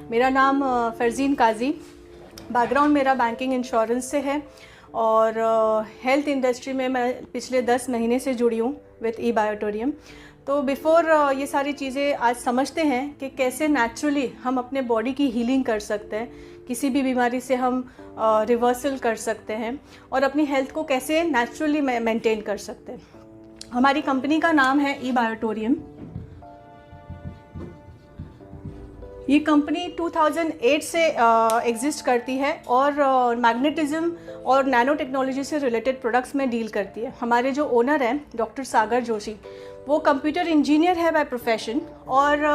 मेरा नाम फरजीन काजी। बैकग्राउंड मेरा बैंकिंग इंश्योरेंस से है और हेल्थ इंडस्ट्री में मैं पिछले 10 महीने से जुड़ी हूँ विथ ई-बायोटोरियम। तो बिफ़ोर ये सारी चीज़ें आज समझते हैं कि कैसे नेचुरली हम अपने बॉडी की हीलिंग कर सकते हैं, किसी भी बीमारी से हम रिवर्सल कर सकते हैं और अपनी हेल्थ को कैसे नेचुरली मेंटेन कर सकते हैं। हमारी कंपनी का नाम है ई-बायोटोरियम। ये कंपनी 2008 से एग्जिस्ट करती है और मैग्नेटिज्म और नैनो टेक्नोलॉजी से रिलेटेड प्रोडक्ट्स में डील करती है। हमारे जो ओनर हैं डॉक्टर सागर जोशी, वो कंप्यूटर इंजीनियर है बाय प्रोफेशन और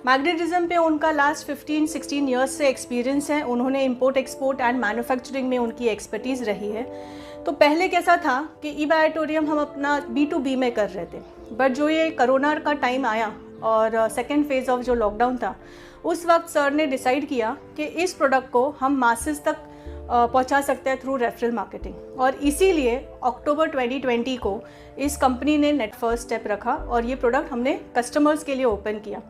मैग्नेटिज्म पे उनका लास्ट 15-16 ईयर्स से एक्सपीरियंस है। उन्होंने इंपोर्ट एक्सपोर्ट एंड मैन्युफैक्चरिंग में उनकी एक्सपर्टीज़ रही है। तो पहले कैसा था कि ई-बायोटोरियम हम अपना B2B में कर रहे थे, बट जो ये कोरोना का टाइम आया और सेकेंड फेज़ ऑफ जो लॉकडाउन था, उस वक्त सर ने डिसाइड किया कि इस प्रोडक्ट को हम मासेस तक पहुंचा सकते हैं थ्रू रेफरल मार्केटिंग और इसीलिए अक्टूबर 2020 को इस कंपनी ने नेट फर्स्ट स्टेप रखा और ये प्रोडक्ट हमने कस्टमर्स के लिए ओपन किया।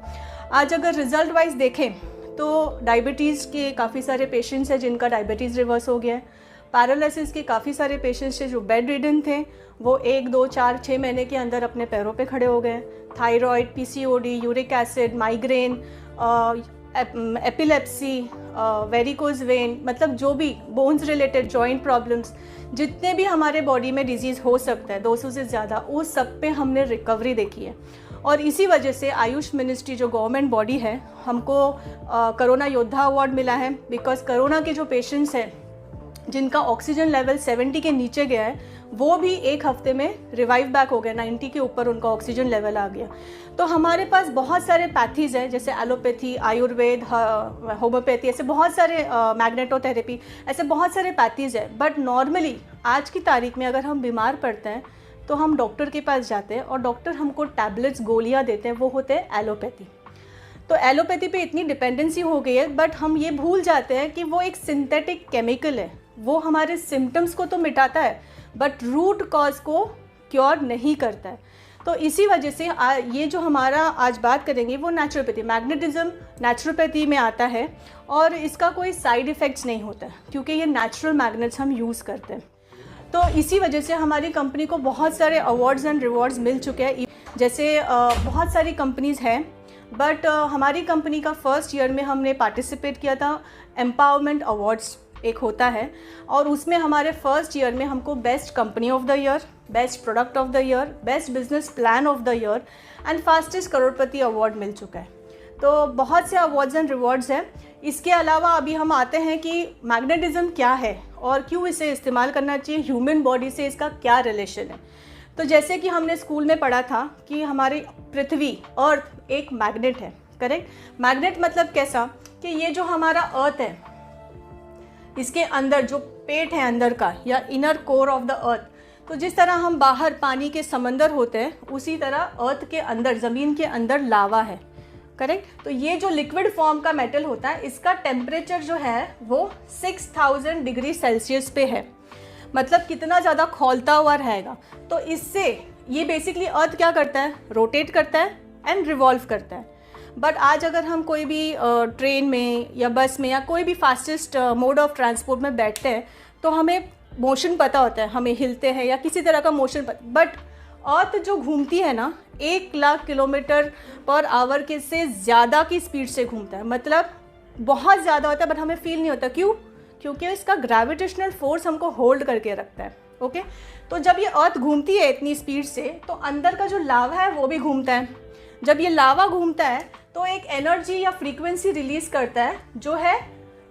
आज अगर रिजल्ट वाइज देखें तो डायबिटीज़ के काफ़ी सारे पेशेंट्स हैं जिनका डायबिटीज़ रिवर्स हो गया है। पैरालिसिस के काफ़ी सारे पेशेंट्स थे जो बेड रिडन थे, वो 1, 2, 4, 6 महीने के अंदर अपने पैरों पे खड़े हो गए। Thyroid, PCOD, uric acid, migraine, epilepsy, varicose vein, मतलब जो भी बोन्स रिलेटेड जॉइंट प्रॉब्लम्स, जितने भी हमारे बॉडी में डिजीज़ हो सकता है 200 से ज़्यादा, उस सब पे हमने रिकवरी देखी है। और इसी वजह से आयुष मिनिस्ट्री जो गवर्नमेंट बॉडी है, हमको कोरोना योद्धा अवार्ड मिला है। बिकॉज कोरोना के जो पेशेंट्स हैं जिनका ऑक्सीजन लेवल 70 के नीचे गया है, वो भी 1 हफ्ते में रिवाइव बैक हो गया, 90 के ऊपर उनका ऑक्सीजन लेवल आ गया। तो हमारे पास बहुत सारे पैथीज़ हैं, जैसे एलोपैथी, आयुर्वेद, होम्योपैथी, ऐसे बहुत सारे मैग्नेटोथेरेपी, ऐसे बहुत सारे पैथीज़ हैं। बट नॉर्मली आज की तारीख में अगर हम बीमार पड़ते हैं तो हम डॉक्टर के पास जाते हैं और डॉक्टर हमको टैबलेट्स, गोलियाँ देते हैं, वो होते हैं एलोपैथी। तो एलोपैथी पे इतनी डिपेंडेंसी हो गई है, बट हम ये भूल जाते हैं कि वो एक सिंथेटिक केमिकल है। वो हमारे सिम्टम्स को तो मिटाता है बट रूट कॉज को क्योर नहीं करता है। तो इसी वजह से ये जो हमारा आज बात करेंगे वो नेचुरोपैथी, मैग्नेटिज्म नेचुरोपैथी में आता है और इसका कोई साइड इफ़ेक्ट्स नहीं होता है क्योंकि ये नेचुरल मैग्नेट्स हम यूज़ करते हैं। तो इसी वजह से हमारी कंपनी को बहुत सारे अवार्ड्स एंड रिवॉर्ड्स मिल चुके हैं। जैसे बहुत सारी कंपनीज़ हैं, बट हमारी कंपनी का फर्स्ट ईयर में हमने पार्टिसिपेट किया था। एम्पावरमेंट अवार्ड्स एक होता है और उसमें हमारे फर्स्ट ईयर में हमको best company of the year, best product of the year, best business plan of the year and fastest crorepati award मिल चुका है। तो बहुत से अवार्ड्स एंड रिवॉर्ड्स हैं। इसके अलावा अभी हम आते हैं कि मैग्नेटिज्म क्या है और क्यों इसे इस्तेमाल करना चाहिए, ह्यूमन बॉडी से इसका क्या रिलेशन है। तो जैसे कि हमने स्कूल में पढ़ा था कि हमारी पृथ्वी, अर्थ एक मैग्नेट है, करेक्ट। मैग्नेट मतलब कैसा कि ये जो हमारा अर्थ है, इसके अंदर जो पेट है अंदर का या inner core of the earth, तो जिस तरह हम बाहर पानी के समंदर होते हैं, उसी तरह अर्थ के अंदर, ज़मीन के अंदर लावा है, करेक्ट। तो ये जो लिक्विड फॉर्म का मेटल होता है, इसका टेम्परेचर जो है वो 6000 डिग्री सेल्सियस पे है। मतलब कितना ज़्यादा खौलता हुआ रहेगा। तो इससे ये बेसिकली अर्थ क्या करता है, रोटेट करता है एंड रिवॉल्व करता है। बट आज अगर हम कोई भी ट्रेन में या बस में या कोई भी फास्टेस्ट मोड ऑफ ट्रांसपोर्ट में बैठते हैं तो हमें मोशन पता होता है, हमें हिलते हैं या किसी तरह का मोशन बट अर्थ जो घूमती है ना, 1 लाख किलोमीटर पर आवर के से ज़्यादा की स्पीड से घूमता है। मतलब बहुत ज़्यादा होता है बट हमें फील नहीं होता। क्यों? क्योंकि इसका ग्रेविटेशनल फोर्स हमको होल्ड करके रखता है। ओके, तो जब ये अर्थ घूमती है इतनी स्पीड से तो अंदर का जो लावा है वो भी घूमता है। जब ये लावा घूमता है तो एक एनर्जी या फ्रीक्वेंसी रिलीज करता है जो है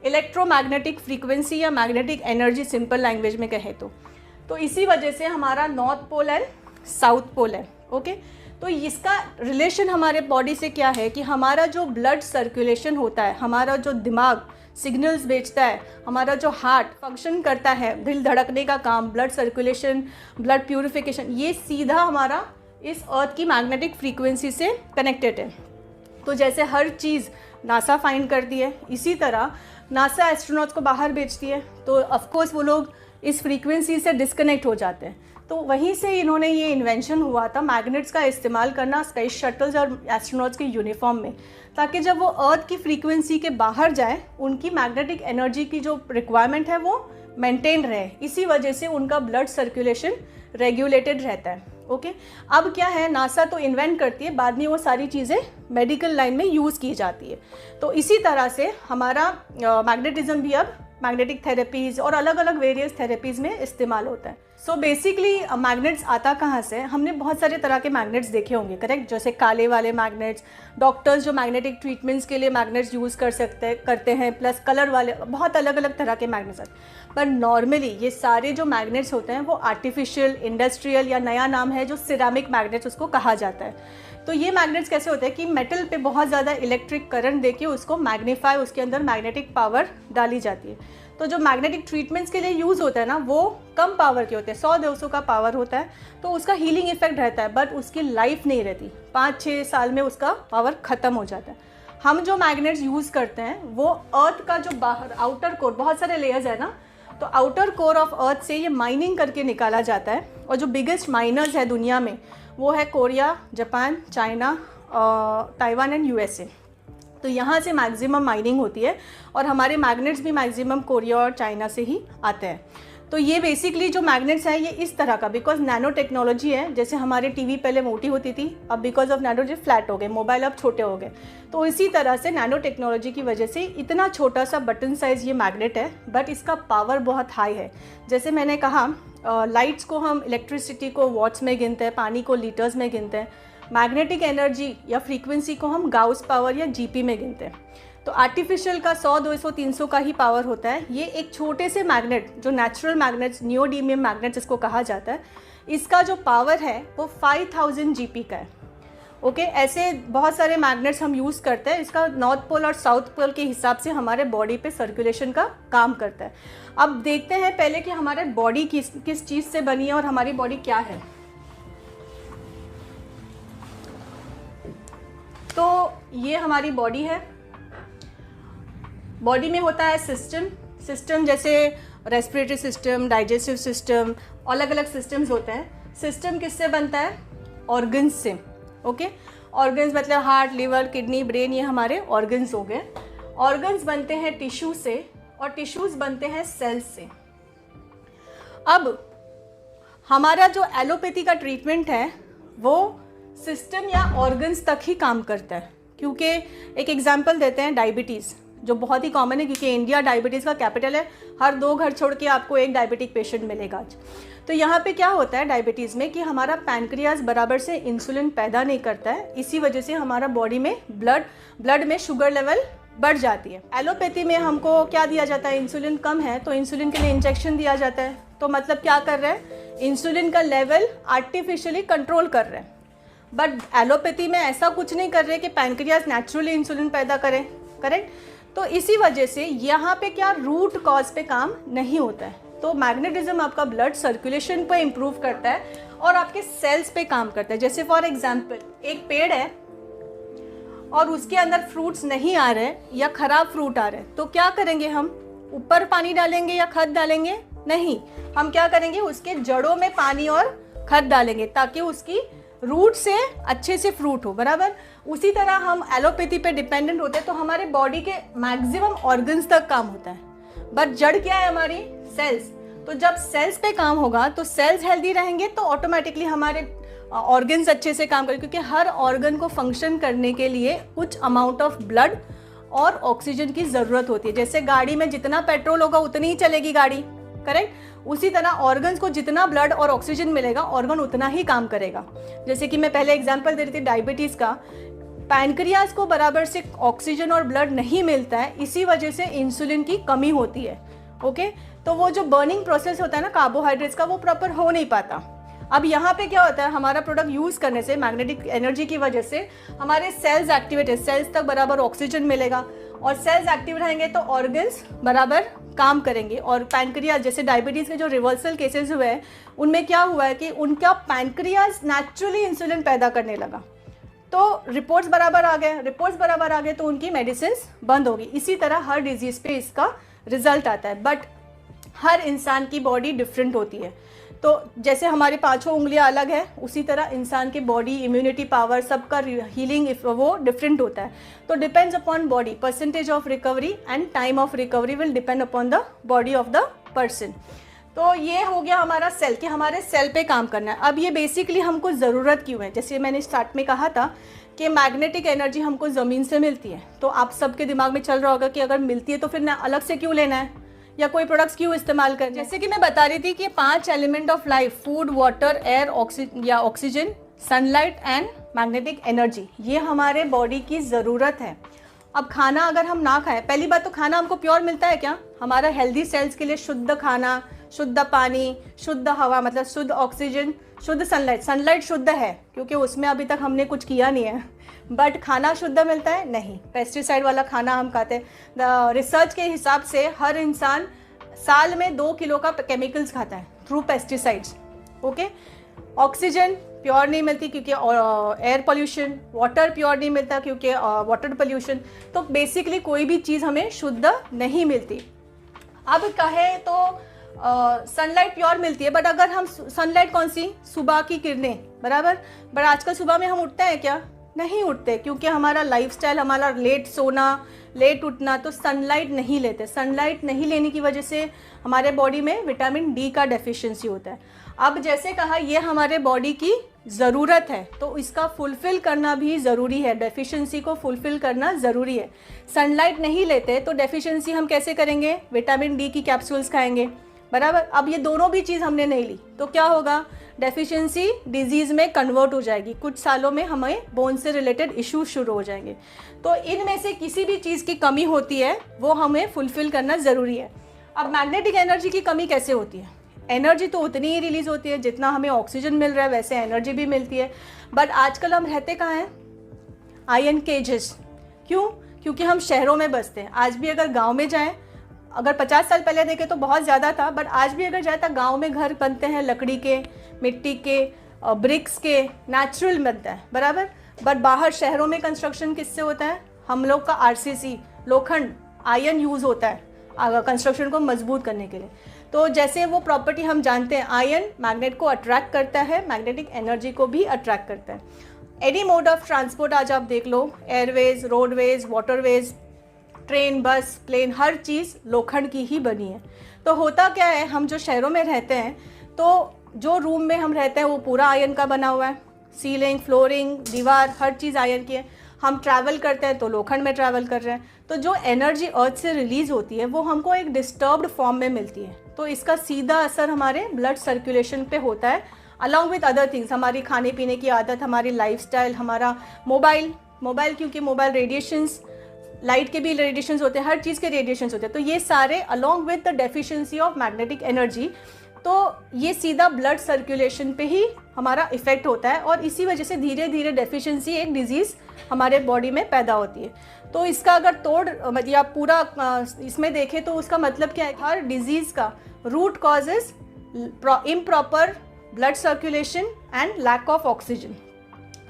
इलेक्ट्रोमैग्नेटिक फ्रीक्वेंसी या मैग्नेटिक एनर्जी, सिंपल लैंग्वेज में कहे तो इसी वजह से हमारा north pole and south pole है। ओके, तो इसका रिलेशन हमारे बॉडी से क्या है कि हमारा जो ब्लड सर्कुलेशन होता है, हमारा जो दिमाग सिग्नल्स भेजता है, हमारा जो हार्ट फंक्शन करता है, दिल धड़कने का काम, ब्लड सर्कुलेशन, ब्लड प्यूरिफिकेशन, ये सीधा हमारा इस अर्थ की मैग्नेटिक फ्रीक्वेंसी से कनेक्टेड है। तो जैसे हर चीज़ नासा फाइंड करती है, इसी तरह नासा एस्ट्रोनॉट्स को बाहर भेजती है, तो ऑफकोर्स वो लोग इस फ्रीक्वेंसी से डिस्कनेक्ट हो जाते हैं। तो वहीं से इन्होंने ये इन्वेंशन हुआ था मैग्नेट्स का इस्तेमाल करना स्पेस शटल्स और एस्ट्रोनॉट्स के यूनिफॉर्म में, ताकि जब वो अर्थ की फ्रीक्वेंसी के बाहर जाए उनकी मैग्नेटिक एनर्जी की जो रिक्वायरमेंट है वो मेंटेन रहे। इसी वजह से उनका ब्लड सर्कुलेशन रेगुलेटेड रहता है। ओके, अब क्या है, नासा तो इन्वेंट करती है, बाद में वो सारी चीज़ें मेडिकल लाइन में यूज़ की जाती है। तो इसी तरह से हमारा मैग्नेटिज्म भी अब मैग्नेटिक थेरेपीज़ और अलग अलग वेरियस थेरेपीज़ में इस्तेमाल होता है। सो बेसिकली मैग्नेट्स आता कहाँ से? हमने बहुत सारे तरह के मैग्नेट्स देखे होंगे, करेक्ट, जैसे काले वाले मैग्नेट्स, डॉक्टर्स जो मैग्नेटिक ट्रीटमेंट्स के लिए मैग्नेट्स यूज़ करते हैं, प्लस कलर वाले बहुत अलग अलग तरह के मैग्नेट्स हैं। पर नॉर्मली ये सारे जो मैग्नेट्स होते हैं वो आर्टिफिशियल, इंडस्ट्रियल, या नया नाम है जो सिरेमिक मैग्नेट्स उसको कहा जाता है। तो ये मैग्नेट्स कैसे होते हैं कि मेटल पे बहुत ज़्यादा इलेक्ट्रिक करंट देके उसको मैग्नीफाई, उसके अंदर मैग्नेटिक पावर डाली जाती है। तो जो मैग्नेटिक ट्रीटमेंट्स के लिए यूज़ होता है ना, वो कम पावर के होते हैं, 100-200 का पावर होता है, तो उसका हीलिंग इफेक्ट रहता है, बट उसकी लाइफ नहीं रहती, 5-6 साल में उसका पावर ख़त्म हो जाता है। हम जो मैग्नेट्स यूज़ करते हैं वो अर्थ का जो बाहर आउटर कोर, बहुत सारे लेयर्स है ना, तो आउटर कोर ऑफ अर्थ से ये माइनिंग करके निकाला जाता है। और जो बिगेस्ट माइनर्स है दुनिया में वो है Korea, Japan, China, Taiwan and USA. तो यहाँ से मैक्सिमम माइनिंग होती है और हमारे मैग्नेट्स भी मैक्सिमम कोरिया और चाइना से ही आते हैं। तो ये बेसिकली जो मैग्नेट्स हैं ये इस तरह का, बिकॉज नैनो टेक्नोलॉजी है, जैसे हमारे टीवी पहले मोटी होती थी, अब बिकॉज ऑफ नैनो फ्लैट हो गए, मोबाइल अब छोटे हो गए, तो इसी तरह से नैनो टेक्नोलॉजी की वजह से इतना छोटा सा बटन साइज ये मैग्नेट है, बट इसका पावर बहुत हाई है। जैसे मैंने कहा, लाइट्स को हम, इलेक्ट्रिसिटी को वॉट्स में गिनते हैं, पानी को लीटर्स में गिनते हैं, मैग्नेटिक एनर्जी या फ्रीक्वेंसी को हम गाउस पावर या जीपी में गिनते हैं। तो आर्टिफिशियल का 100, 200, 300 का ही पावर होता है। ये एक छोटे से मैग्नेट, जो नेचुरल मैग्नेट्स, नियोडीमियम मैग्नेट्स इसको कहा जाता है, इसका जो पावर है वो 5000 जीपी का है। ओके, ऐसे बहुत सारे मैग्नेट्स हम यूज़ करते हैं। इसका नॉर्थ पोल और साउथ पोल के हिसाब से हमारे बॉडी पे सर्कुलेशन का काम करता है। अब देखते हैं पहले कि हमारे बॉडी किस चीज़ से बनी है और हमारी बॉडी क्या है। तो ये हमारी बॉडी है। बॉडी में होता है सिस्टम जैसे रेस्पिरेटरी सिस्टम, डाइजेस्टिव सिस्टम, अलग अलग सिस्टम्स होते हैं। सिस्टम किससे बनता है? ऑर्गन्स से। ओके, ऑर्गन्स मतलब हार्ट, लिवर, किडनी, ब्रेन, ये हमारे ऑर्गन्स हो गए। ऑर्गन्स बनते हैं टिश्यू से और टिश्यूज बनते हैं सेल्स से। अब हमारा जो एलोपैथी का ट्रीटमेंट है वो सिस्टम या ऑर्गन्स तक ही काम करता है, क्योंकि एक एग्जांपल देते हैं, डायबिटीज़ जो बहुत ही कॉमन है, क्योंकि इंडिया डायबिटीज़ का कैपिटल है। हर 2 घर छोड़ के आपको एक डायबिटिक पेशेंट मिलेगा आज। तो यहाँ पे क्या होता है डायबिटीज़ में कि हमारा पैनक्रियाज बराबर से इंसुलिन पैदा नहीं करता है, इसी वजह से हमारा बॉडी में ब्लड में शुगर लेवल बढ़ जाती है। एलोपैथी में हमको क्या दिया जाता है? इंसुलिन कम है तो इंसुलिन के लिए इंजेक्शन दिया जाता है। तो मतलब क्या कर रहे हैं? इंसुलिन का लेवल आर्टिफिशियली कंट्रोल कर रहे हैं। बट एलोपैथी में ऐसा कुछ नहीं कर रहे कि पैनक्रियाज नेचुरली इंसुलिन पैदा करें, करेक्ट। तो इसी वजह से यहाँ पे क्या रूट कॉज पे काम नहीं होता है। तो मैग्नेटिज्म आपका ब्लड सर्कुलेशन पे इम्प्रूव करता है और आपके सेल्स पे काम करता है। जैसे फॉर एग्जांपल, एक पेड़ है और उसके अंदर फ्रूट्स नहीं आ रहे या खराब फ्रूट आ रहे, तो क्या करेंगे हम? ऊपर पानी डालेंगे या खाद डालेंगे? नहीं, हम क्या करेंगे? उसके जड़ों में पानी और खाद डालेंगे ताकि उसकी रूट से अच्छे से फ्रूट हो, बराबर। उसी तरह हम एलोपैथी पे डिपेंडेंट होते हैं, तो हमारे बॉडी के मैक्सिमम ऑर्गन्स तक काम होता है, बट जड़ क्या है हमारी? सेल्स। तो जब सेल्स पे काम होगा तो सेल्स हेल्दी रहेंगे तो ऑटोमेटिकली हमारे ऑर्गन्स अच्छे से काम करेंगे, क्योंकि हर ऑर्गन को फंक्शन करने के लिए कुछ अमाउंट ऑफ ब्लड और ऑक्सीजन की ज़रूरत होती है। जैसे गाड़ी में जितना पेट्रोल होगा उतनी ही चलेगी गाड़ी, करेक्ट। उसी तरह ऑर्गन्स को जितना ब्लड और ऑक्सीजन मिलेगा ऑर्गन उतना ही काम करेगा। जैसे कि मैं पहले एग्जांपल दे रही थी डायबिटीज़ का, पैनक्रियाज को बराबर से ऑक्सीजन और ब्लड नहीं मिलता है, इसी वजह से इंसुलिन की कमी होती है। ओके, तो वो जो बर्निंग प्रोसेस होता है ना कार्बोहाइड्रेट्स का, वो प्रॉपर हो नहीं पाता। अब यहाँ पे क्या होता है? हमारा प्रोडक्ट यूज़ करने से मैग्नेटिक एनर्जी की वजह से हमारे सेल्स एक्टिवेट है, सेल्स तक बराबर ऑक्सीजन मिलेगा और सेल्स एक्टिव रहेंगे तो ऑर्गन्स बराबर काम करेंगे। और पैनक्रियाज, जैसे डायबिटीज़ के जो रिवर्सल केसेस हुए हैं उनमें क्या हुआ है कि उनका पैनक्रियाज नेचुरली इंसुलिन पैदा करने लगा, तो रिपोर्ट्स बराबर आ गए तो उनकी मेडिसिन बंद होगी। इसी तरह हर डिजीज़ पे इसका रिजल्ट आता है, बट हर इंसान की बॉडी डिफरेंट होती है। तो जैसे हमारे पांचों उंगलियां अलग है, उसी तरह इंसान की बॉडी, इम्यूनिटी पावर, सबका हीलिंग वो डिफरेंट होता है। तो depends upon body, percentage of recovery and time of recovery will depend upon the body of the person. तो ये हो गया हमारा सेल, कि हमारे सेल पे काम करना है। अब ये बेसिकली हमको ज़रूरत क्यों है, जैसे मैंने स्टार्ट में कहा था कि मैग्नेटिक एनर्जी हमको ज़मीन से मिलती है। तो आप सबके दिमाग में चल रहा होगा कि अगर मिलती है तो फिर ना अलग से क्यों लेना है या कोई प्रोडक्ट्स क्यों इस्तेमाल करना है। जैसे कि मैं बता रही थी कि 5 element of life, food, water, air, oxygen, sunlight and magnetic energy, ये हमारे बॉडी की ज़रूरत है। अब खाना अगर हम ना खाएं, पहली बात तो खाना हमको प्योर मिलता है क्या? हमारा हेल्दी सेल्स के लिए शुद्ध खाना, शुद्ध पानी, शुद्ध हवा, मतलब शुद्ध ऑक्सीजन, शुद्ध सनलाइट। सनलाइट शुद्ध है क्योंकि उसमें अभी तक हमने कुछ किया नहीं है, बट खाना शुद्ध मिलता है नहीं, पेस्टिसाइड वाला खाना हम खाते हैं। रिसर्च के हिसाब से हर इंसान साल में 2 किलो का केमिकल्स खाता है through pesticides. Okay, oxygen pure नहीं मिलती क्योंकि एयर पोल्यूशन, वाटर प्योर नहीं मिलता क्योंकि वाटर पोल्यूशन। तो बेसिकली कोई भी चीज़ हमें शुद्ध नहीं मिलती। अब कहे तो सनलाइट प्योर मिलती है, बट अगर हम सनलाइट कौन सी, सुबह की किरणें, बराबर। बट आजकल सुबह में हम उठते हैं क्या? नहीं उठते, क्योंकि हमारा लाइफस्टाइल, हमारा लेट सोना, लेट उठना, तो सनलाइट नहीं लेते। सनलाइट नहीं लेने की वजह से हमारे बॉडी में विटामिन डी का डेफिशिएंसी होता है। अब जैसे कहा, ये हमारे बॉडी की ज़रूरत है, तो इसका फुलफ़िल करना भी ज़रूरी है, डेफिशिएंसी को फुलफ़िल करना ज़रूरी है। सनलाइट नहीं लेते तो डेफिशिएंसी हम कैसे करेंगे? विटामिन डी की कैप्सूल्स खाएंगे, बराबर। अब ये दोनों भी चीज़ हमने नहीं ली तो क्या होगा? डेफिशिएंसी डिजीज़ में कन्वर्ट हो जाएगी, कुछ सालों में हमें बोन से रिलेटेड इश्यूज शुरू हो जाएंगे। तो इनमें से किसी भी चीज़ की कमी होती है, वो हमें फुलफ़िल करना ज़रूरी है। अब मैग्नेटिक एनर्जी की कमी कैसे होती है? एनर्जी तो उतनी ही रिलीज़ होती है जितना हमें ऑक्सीजन मिल रहा है, वैसे एनर्जी भी मिलती है। बट आजकल हम रहते कहाँ हैं? आयरन केजेस। क्यों? क्योंकि हम शहरों में बसते हैं। आज भी अगर गाँव में जाएँ, अगर 50 साल पहले देखें तो बहुत ज़्यादा था, बट आज भी अगर जाए तो गाँव में घर बनते हैं लकड़ी के, मिट्टी के, ब्रिक्स के, नेचुरल बनता है, बराबर। बट बाहर शहरों में कंस्ट्रक्शन किससे होता है? हम लोग का आरसीसी, लोखंड, आयरन यूज़ होता है कंस्ट्रक्शन को मजबूत करने के लिए। तो जैसे वो प्रॉपर्टी हम जानते हैं, आयरन मैग्नेट को अट्रैक्ट करता है, मैग्नेटिक एनर्जी को भी अट्रैक्ट करता है। एनी मोड ऑफ ट्रांसपोर्ट आज आप देख लो, एयरवेज, रोडवेज, वाटरवेज, ट्रेन, बस, प्लेन, हर चीज़ लोखंड की ही बनी है। तो होता क्या है, हम जो शहरों में रहते हैं तो जो रूम में हम रहते हैं वो पूरा आयरन का बना हुआ है, सीलिंग, फ्लोरिंग, दीवार, हर चीज़ आयरन की है। हम ट्रैवल करते हैं तो लोखंड में ट्रैवल कर रहे हैं, तो जो एनर्जी अर्थ से रिलीज़ होती है वो हमको एक डिस्टर्ब्ड फॉर्म में मिलती है। तो इसका सीधा असर हमारे ब्लड सर्कुलेशन पे होता है, अलॉन्ग विथ अदर थिंग्स, हमारी खाने पीने की आदत, हमारी लाइफस्टाइल, हमारा मोबाइल, क्योंकि मोबाइल रेडिएशंस, लाइट के भी रेडिएशंस होते हैं, हर चीज़ के रेडिएशंस होते हैं। तो ये सारे along with the deficiency of magnetic energy, तो ये सीधा ब्लड सर्कुलेशन पे ही हमारा इफेक्ट होता है, और इसी वजह से धीरे धीरे डेफिशिएंसी, एक डिजीज़ हमारे बॉडी में पैदा होती है। तो इसका अगर तोड़ या पूरा इसमें देखें तो उसका मतलब क्या है? हर डिजीज़ का root cause is improper blood circulation and lack of oxygen.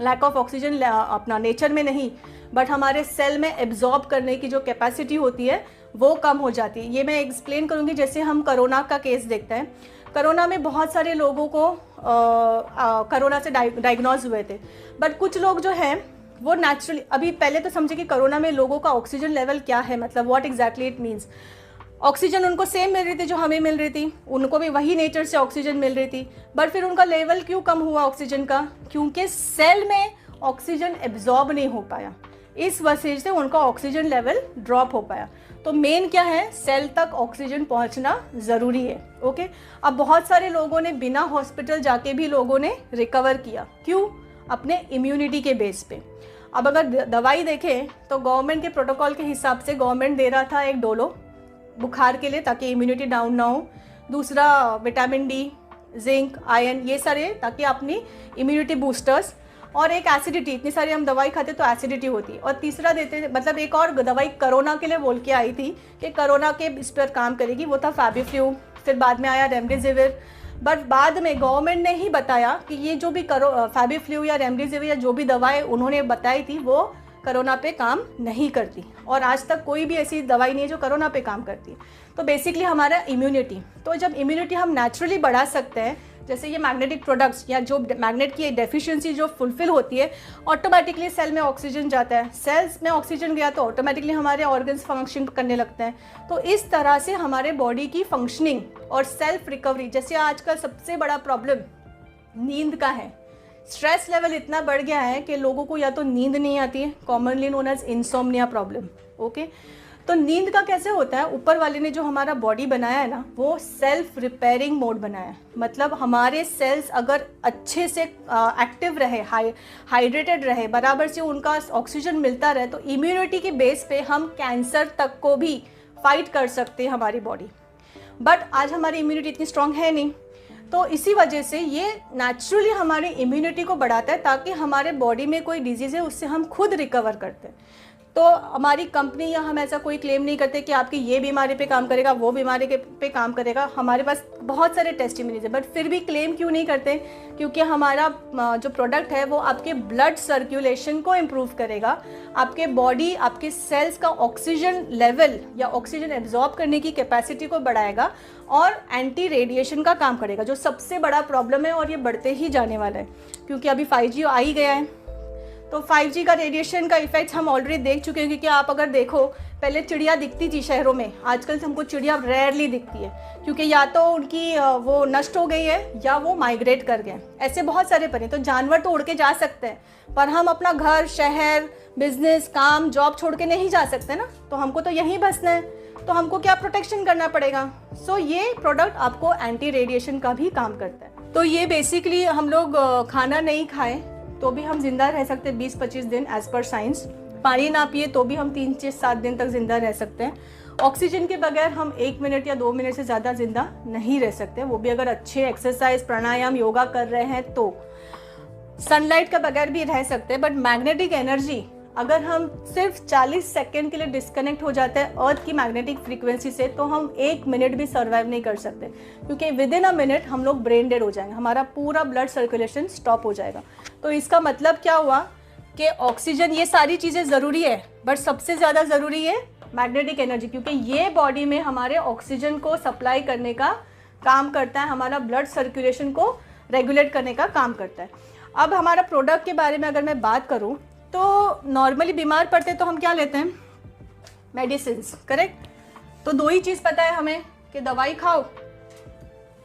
Lack of oxygen अपना नेचर में नहीं, बट हमारे सेल में एब्जॉर्ब करने की जो कैपेसिटी होती है वो कम हो जाती है। ये मैं एक्सप्लेन करूँगी। जैसे हम कोरोना का केस देखते हैं, कोरोना में बहुत सारे लोगों को कोरोना से डायग्नोज हुए थे, बट कुछ लोग जो हैं वो नेचुरली, अभी पहले तो समझे कि कोरोना में लोगों का ऑक्सीजन लेवल क्या है, मतलब what exactly it means. Oxygen उनको सेम मिल रही थी जो हमें मिल रही थी, उनको भी वही नेचर से ऑक्सीजन मिल रही थी, बट फिर उनका लेवल क्यों कम हुआ ऑक्सीजन का? क्योंकि सेल में ऑक्सीजन एब्जॉर्ब नहीं हो पाया, इस वजह से उनका ऑक्सीजन लेवल ड्रॉप हो पाया। तो मेन क्या है? सेल तक ऑक्सीजन पहुंचना ज़रूरी है। ओके, अब बहुत सारे लोगों ने बिना हॉस्पिटल जाके भी लोगों ने रिकवर किया। क्यों? अपने इम्यूनिटी के बेस पे। अब अगर दवाई देखें तो गवर्नमेंट के प्रोटोकॉल के हिसाब से गवर्नमेंट दे रहा था एक डोलो बुखार के लिए ताकि इम्यूनिटी डाउन ना हो, दूसरा विटामिन डी, जिंक, आयरन, ये सारे ताकि अपनी इम्यूनिटी बूस्टर्स, और एक एसिडिटी, इतनी सारी हम दवाई खाते तो एसिडिटी होती, और तीसरा देते, मतलब एक और दवाई कोरोना के लिए बोल के आई थी कि कोरोना के इस पर काम करेगी, वो था फैबिफ्लू, फिर बाद में आया रेमडेसिविर। बट बाद में गवर्नमेंट ने ही बताया कि ये जो भी फैबिफ्लू या रेमडेसिविर या जो भी दवाएं उन्होंने बताई थी वो कोरोना पे काम नहीं करती, और आज तक कोई भी ऐसी दवाई नहीं है जो कोरोना पे काम करती। तो बेसिकली हमारा इम्यूनिटी, तो जब इम्यूनिटी हम नेचुरली बढ़ा सकते हैं जैसे ये मैग्नेटिक प्रोडक्ट्स या जो मैग्नेट की डेफिशिएंसी जो फुलफिल होती है, ऑटोमेटिकली सेल में ऑक्सीजन जाता है, सेल्स में ऑक्सीजन गया तो ऑटोमेटिकली हमारे ऑर्गन्स फंक्शन करने लगते हैं। तो इस तरह से हमारे बॉडी की फंक्शनिंग और सेल्फ रिकवरी, जैसे आजकल सबसे बड़ा प्रॉब्लम नींद का है। स्ट्रेस लेवल इतना बढ़ गया है कि लोगों को या तो नींद नहीं आती है, commonly known as insomnia problem. Okay, तो नींद का कैसे होता है? ऊपर वाले ने जो हमारा बॉडी बनाया है ना, वो सेल्फ रिपेयरिंग मोड बनाया है। मतलब हमारे सेल्स अगर अच्छे से एक्टिव रहे, हाइड्रेटेड रहे, बराबर से उनका ऑक्सीजन मिलता रहे, तो इम्यूनिटी के बेस पे हम कैंसर तक को भी फाइट कर सकते हैं हमारी बॉडी। बट आज हमारी इम्यूनिटी इतनी स्ट्रांग है नहीं, तो इसी वजह से ये नेचुरली हमारी इम्यूनिटी को बढ़ाता है, ताकि हमारे बॉडी में कोई डिजीज़ है उससे हम खुद रिकवर करते हैं। तो हमारी कंपनी या हम ऐसा कोई क्लेम नहीं करते कि आपकी ये बीमारी पे काम करेगा, वो बीमारी पे काम करेगा। हमारे पास बहुत सारे टेस्टिमोनीज है, बट फिर भी क्लेम क्यों नहीं करते? क्योंकि हमारा जो प्रोडक्ट है वो आपके ब्लड सर्कुलेशन को इम्प्रूव करेगा, आपके बॉडी, आपके सेल्स का ऑक्सीजन लेवल या ऑक्सीजन एब्जॉर्ब करने की कैपेसिटी को बढ़ाएगा और एंटी रेडिएशन का काम करेगा, जो सबसे बड़ा प्रॉब्लम है और ये बढ़ते ही जाने वाला है क्योंकि अभी 5G आ ही गया है। तो 5G का रेडिएशन का इफेक्ट हम ऑलरेडी देख चुके हैं, क्योंकि आप अगर देखो, पहले चिड़िया दिखती थी शहरों में, आजकल हमको चिड़िया रेयरली दिखती है, क्योंकि या तो उनकी वो नष्ट हो गई है या वो माइग्रेट कर गए। ऐसे बहुत सारे परे, तो जानवर तो उड़ के जा सकते हैं, पर हम अपना घर, शहर, बिजनेस, काम, जॉब छोड़ के नहीं जा सकते ना, तो हमको तो यहीं बसना है, तो हमको क्या प्रोटेक्शन करना पड़ेगा। सो ये प्रोडक्ट आपको एंटी रेडिएशन का भी काम करता है। तो ये बेसिकली हम लोग खाना नहीं खाएं तो भी हम जिंदा रह सकते हैं 20-25 दिन एज पर साइंस। पानी ना पिए तो भी हम 3-7 दिन तक जिंदा रह सकते हैं। ऑक्सीजन के बगैर हम 1 मिनट या 2 मिनट से ज़्यादा जिंदा नहीं रह सकते, वो भी अगर अच्छे एक्सरसाइज, प्राणायाम, योगा कर रहे हैं तो। सनलाइट के बगैर भी रह सकते हैं, बट मैग्नेटिक एनर्जी अगर हम सिर्फ 40 सेकेंड के लिए डिस्कनेक्ट हो जाते हैं अर्थ की मैग्नेटिक फ्रीक्वेंसी से, तो हम 1 मिनट भी सर्वाइव नहीं कर सकते, क्योंकि विद इन अ मिनट हम लोग ब्रेन डेड हो जाएंगे, हमारा पूरा ब्लड सर्कुलेशन स्टॉप हो जाएगा। तो इसका मतलब क्या हुआ कि ऑक्सीजन, ये सारी चीज़ें ज़रूरी है, बट सबसे ज़्यादा ज़रूरी है मैग्नेटिक एनर्जी, क्योंकि ये बॉडी में हमारे ऑक्सीजन को सप्लाई करने का काम करता है, हमारा ब्लड सर्कुलेशन को रेगुलेट करने का काम करता है। अब हमारा प्रोडक्ट के बारे में अगर मैं बात करूं, तो नॉर्मली बीमार पड़ते तो हम क्या लेते हैं? Medicine, correct? तो 2 ही चीज़ पता है हमें कि दवाई खाओ,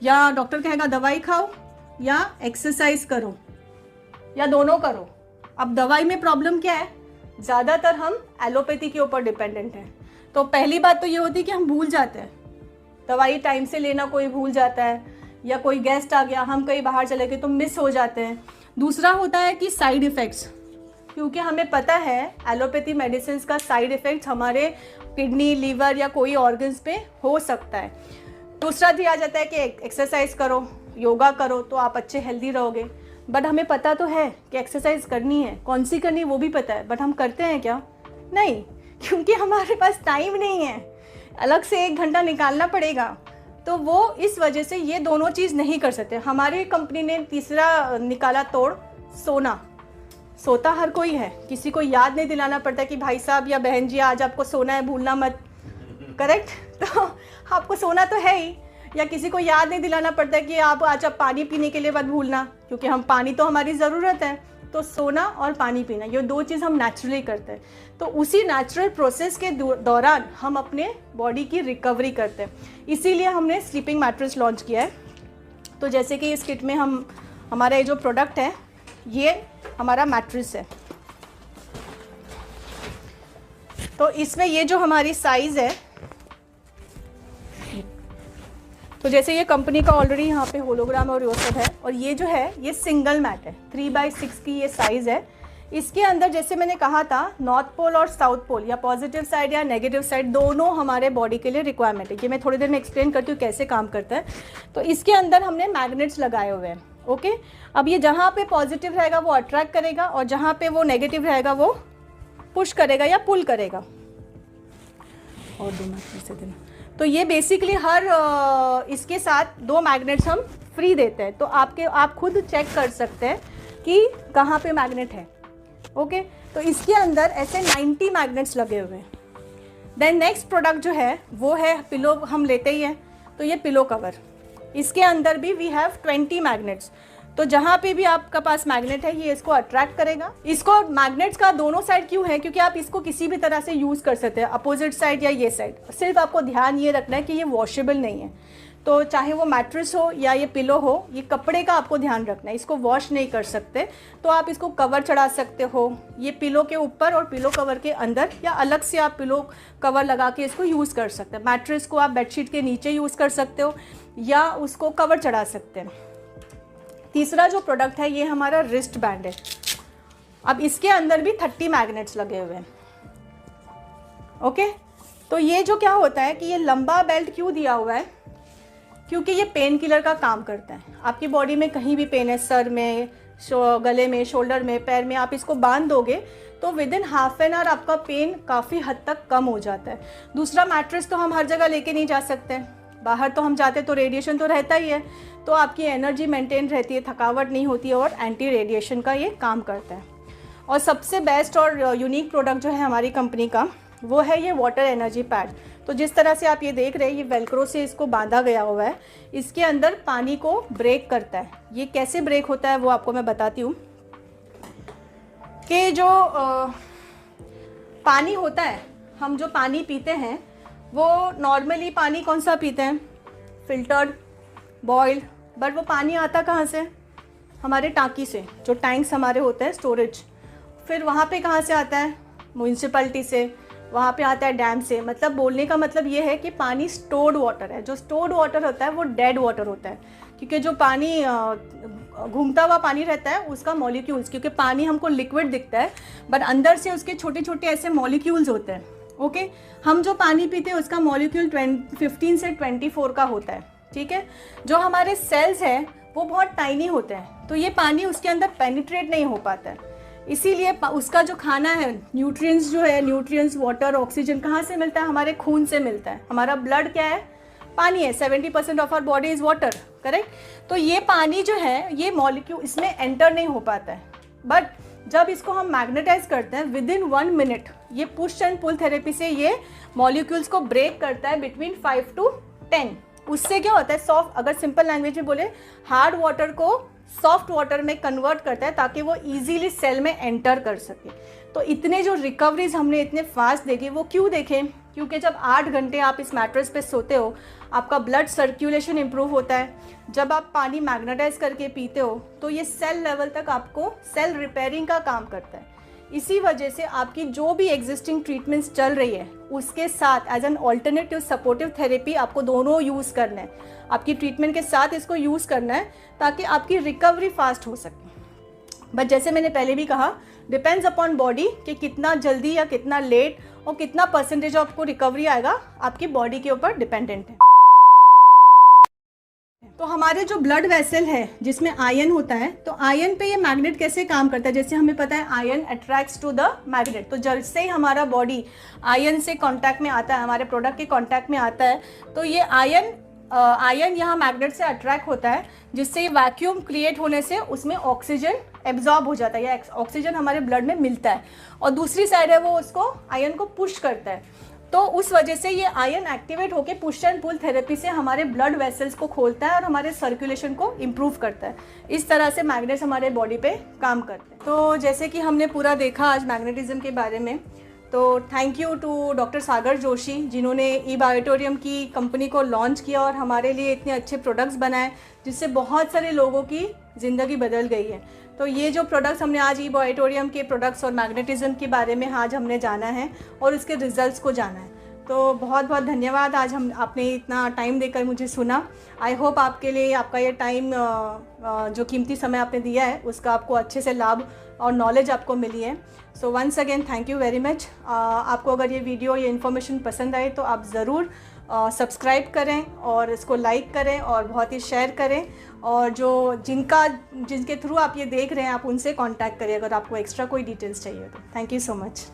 या डॉक्टर कहेगा दवाई खाओ या एक्सरसाइज करो, या दोनों करो। अब दवाई में प्रॉब्लम क्या है? ज़्यादातर हम एलोपैथी के ऊपर डिपेंडेंट हैं। तो पहली बात तो ये होती है कि हम भूल जाते हैं, दवाई टाइम से लेना कोई भूल जाता है, या कोई गेस्ट आ गया, हम कहीं बाहर चले गए तो मिस हो जाते हैं। दूसरा होता है कि साइड इफ़ेक्ट्स, क्योंकि हमें पता है एलोपैथी मेडिसिन का साइड इफ़ेक्ट्स हमारे किडनी, लीवर या कोई ऑर्गन्स पे हो सकता है। दूसरा भी आ जाता है कि एक्सरसाइज करो, योगा करो तो आप अच्छे हेल्दी रहोगे, बट हमें पता तो है कि एक्सरसाइज करनी है, कौन सी करनी वो भी पता है, बट हम करते हैं क्या? नहीं, क्योंकि हमारे पास टाइम नहीं है, अलग से 1 घंटा निकालना पड़ेगा। तो वो इस वजह से ये दोनों चीज़ नहीं कर सकते। हमारी कंपनी ने तीसरा निकाला तोड़, सोना। सोता हर कोई है, किसी को याद नहीं दिलाना पड़ता कि भाई साहब या बहन जी आज आपको सोना है, भूलना मत, करेक्ट? तो आपको सोना तो है ही, या किसी को याद नहीं दिलाना पड़ता कि आप आज आप पानी पीने के लिए मत भूलना, क्योंकि हम पानी तो हमारी ज़रूरत है। तो सोना और पानी पीना, ये 2 चीज़ हम नेचुरली करते हैं। तो उसी नेचुरल प्रोसेस के दौरान हम अपने बॉडी की रिकवरी करते हैं, इसीलिए हमने स्लीपिंग मैट्रेस लॉन्च किया है। तो जैसे कि इस किट में हमारा ये जो प्रोडक्ट है, ये हमारा मैट्रेस है। तो इसमें ये जो हमारी साइज़ है, तो जैसे ये कंपनी का ऑलरेडी यहाँ पे होलोग्राम और वो सब है, और ये जो है ये सिंगल मैट है, 3x6 की ये साइज़ है। इसके अंदर जैसे मैंने कहा था, नॉर्थ पोल और साउथ पोल, या पॉजिटिव साइड या नेगेटिव साइड, दोनों हमारे बॉडी के लिए रिक्वायरमेंट है। ये मैं थोड़ी देर में एक्सप्लेन करती हूँ कैसे काम करता है। तो इसके अंदर हमने मैग्नेट्स लगाए हुए हैं। ओके, अब ये जहाँ पे पॉजिटिव रहेगा वो अट्रैक्ट करेगा, और जहाँ पे वो नेगेटिव रहेगा वो पुश करेगा या पुल करेगा। और 2 मैग्नेट्स से देना। तो ये बेसिकली हर इसके साथ 2 मैग्नेट्स हम फ्री देते हैं। तो आप खुद चेक कर सकते हैं कि कहाँ पे मैग्नेट है। ओके, तो इसके अंदर ऐसे 90 मैग्नेट्स लगे हुए हैं। देन नेक्स्ट प्रोडक्ट जो है वो है पिलो, हम लेते ही हैं, तो ये पिलो कवर। इसके अंदर भी वी हैव 20 मैग्नेट्स। तो जहाँ पे भी आपका पास मैग्नेट है ये इसको अट्रैक्ट करेगा। इसको मैग्नेट्स का दोनों साइड क्यों है, क्योंकि आप इसको किसी भी तरह से यूज़ कर सकते हैं, अपोजिट साइड या ये साइड। सिर्फ आपको ध्यान ये रखना है कि ये वॉशेबल नहीं है, तो चाहे वो मैट्रेस हो या ये पिलो हो, ये कपड़े का आपको ध्यान रखना है, इसको वॉश नहीं कर सकते। तो आप इसको कवर चढ़ा सकते हो, ये पिलो के ऊपर और पिलो कवर के अंदर, या अलग से आप पिलो कवर लगा के इसको यूज़ कर सकते हैं। मैट्रेस को आप बेडशीट के नीचे यूज़ कर सकते हो या उसको कवर चढ़ा सकते हैं। तीसरा जो प्रोडक्ट है ये हमारा रिस्ट बैंड है। अब इसके अंदर भी 30 मैग्नेट्स लगे हुए हैं। ओके, तो ये जो क्या होता है कि ये लंबा बेल्ट क्यों दिया हुआ है, क्योंकि ये पेन किलर का काम करता है। आपकी बॉडी में कहीं भी पेन है, सर में, गले में, शोल्डर में, पैर में, आप इसको बांध दोगे तो with in half an hour आपका पेन काफ़ी हद तक कम हो जाता है। दूसरा, मैट्रेस तो हम हर जगह लेके नहीं जा सकते, बाहर तो हम जाते तो रेडिएशन तो रहता ही है, तो आपकी एनर्जी मेंटेन रहती है, थकावट नहीं होती है, और एंटी रेडिएशन का ये काम करता है। और सबसे बेस्ट और यूनिक प्रोडक्ट जो है हमारी कंपनी का वो है ये वाटर एनर्जी पैड। तो जिस तरह से आप ये देख रहे हैं, ये वेलक्रो से इसको बांधा गया हुआ है, इसके अंदर पानी को ब्रेक करता है। ये कैसे ब्रेक होता है वो आपको मैं बताती हूँ कि जो पानी होता है, हम जो पानी पीते हैं वो नॉर्मली पानी कौन सा पीते हैं, फिल्टर्ड, बॉइल्ड, बट वो पानी आता कहाँ से, हमारे टांकी से, जो टैंक्स हमारे होते हैं स्टोरेज। फिर वहाँ पे कहाँ से आता है, म्यूनसिपैलिटी से, वहाँ पे आता है डैम से। मतलब बोलने का मतलब ये है कि पानी स्टोर्ड वाटर है। जो स्टोर्ड वाटर होता है वो डेड वाटर होता है, क्योंकि जो पानी घूमता हुआ पानी रहता है उसका मॉलिक्यूल्स, क्योंकि पानी हमको लिक्विड दिखता है बट अंदर से उसके छोटे छोटे ऐसे मॉलिक्यूल्स होते हैं। ओके, हम जो पानी पीते हैं उसका मॉलिक्यूल 15 से 24 का होता है। ठीक है, जो हमारे सेल्स हैं वो बहुत टाइनी होते हैं, तो ये पानी उसके अंदर पेनिट्रेट नहीं हो पाता है। इसीलिए उसका जो खाना है, न्यूट्रिएंट्स जो है, न्यूट्रिएंट्स, वाटर, ऑक्सीजन कहाँ से मिलता है, हमारे खून से मिलता है। हमारा ब्लड क्या है, पानी है। 70% of our body is water, correct. तो ये पानी जो है ये मॉलिक्यूल इसमें एंटर नहीं हो पाता है, बट जब इसको हम मैग्नेटाइज करते हैं विद इन 1 मिनट ये पुश एंड पुल थेरेपी से ये मॉलिक्यूल्स को ब्रेक करता है बिटवीन 5 to 10। उससे क्या होता है, सॉफ्ट, अगर सिंपल लैंग्वेज में बोले, हार्ड वाटर को सॉफ्ट वाटर में कन्वर्ट करता है ताकि वो इजीली सेल में एंटर कर सके। तो इतने जो रिकवरीज हमने इतने फास्ट देखे, वो क्यों देखे, क्योंकि जब 8 घंटे आप इस मैट्रेस पे सोते हो आपका ब्लड सर्कुलेशन इंप्रूव होता है। जब आप पानी मैग्नेटाइज करके पीते हो तो ये सेल लेवल तक आपको सेल रिपेयरिंग का काम करता है। इसी वजह से आपकी जो भी एग्जिस्टिंग ट्रीटमेंट्स चल रही है उसके साथ as an alternative supportive therapy आपको दोनों यूज़ करना है। आपकी ट्रीटमेंट के साथ इसको यूज़ करना है ताकि आपकी रिकवरी फास्ट हो सके। बट जैसे मैंने पहले भी कहा, डिपेंड्स अपॉन बॉडी कि कितना जल्दी या कितना लेट और कितना परसेंटेज आपको रिकवरी आएगा, आपकी बॉडी के ऊपर डिपेंडेंट है। तो हमारे जो ब्लड वेसल है जिसमें आयन होता है, तो आयन पे ये मैग्नेट कैसे काम करता है, जैसे हमें पता है ion attracts to the magnet. तो जैसे ही हमारा बॉडी आयन से कांटेक्ट में आता है, हमारे प्रोडक्ट के कांटेक्ट में आता है, तो ये आयन यहाँ मैग्नेट से अट्रैक्ट होता है, जिससे वैक्यूम क्रिएट होने से उसमें ऑक्सीजन एब्जॉर्ब हो जाता है, या ऑक्सीजन हमारे ब्लड में मिलता है, और दूसरी साइड है वो उसको आयन को पुश करता है। तो उस वजह से ये आयन एक्टिवेट होकर पुश एंड पुल थेरेपी से हमारे ब्लड वेसल्स को खोलता है और हमारे सर्कुलेशन को इम्प्रूव करता है। इस तरह से मैग्नेट्स हमारे बॉडी पे काम करते हैं। तो जैसे कि हमने पूरा देखा आज मैग्नेटिज्म के बारे में, तो थैंक यू टू डॉक्टर सागर जोशी जिन्होंने ई-बायोटोरियम की कंपनी को लॉन्च किया और हमारे लिए इतने अच्छे प्रोडक्ट्स बनाए जिससे बहुत सारे लोगों की ज़िंदगी बदल गई है। तो ये जो प्रोडक्ट्स हमने आज ई-बायोटोरियम के प्रोडक्ट्स और मैग्नेटिज्म के बारे में आज हमने जाना है और उसके रिजल्ट्स को जाना है। तो बहुत बहुत धन्यवाद, आज आपने इतना टाइम देकर मुझे सुना। आई होप आपके लिए आपका ये टाइम जो कीमती समय आपने दिया है उसका आपको अच्छे से लाभ और नॉलेज आपको मिली है। So once again thank you very much. आपको अगर ये वीडियो, ये इन्फॉर्मेशन पसंद आए तो आप ज़रूर सब्सक्राइब करें और इसको लाइक करें और बहुत ही शेयर करें, और जिनके थ्रू आप ये देख रहे हैं आप उनसे कांटेक्ट करें अगर आपको एक्स्ट्रा कोई डिटेल्स चाहिए तो। Thank you so much.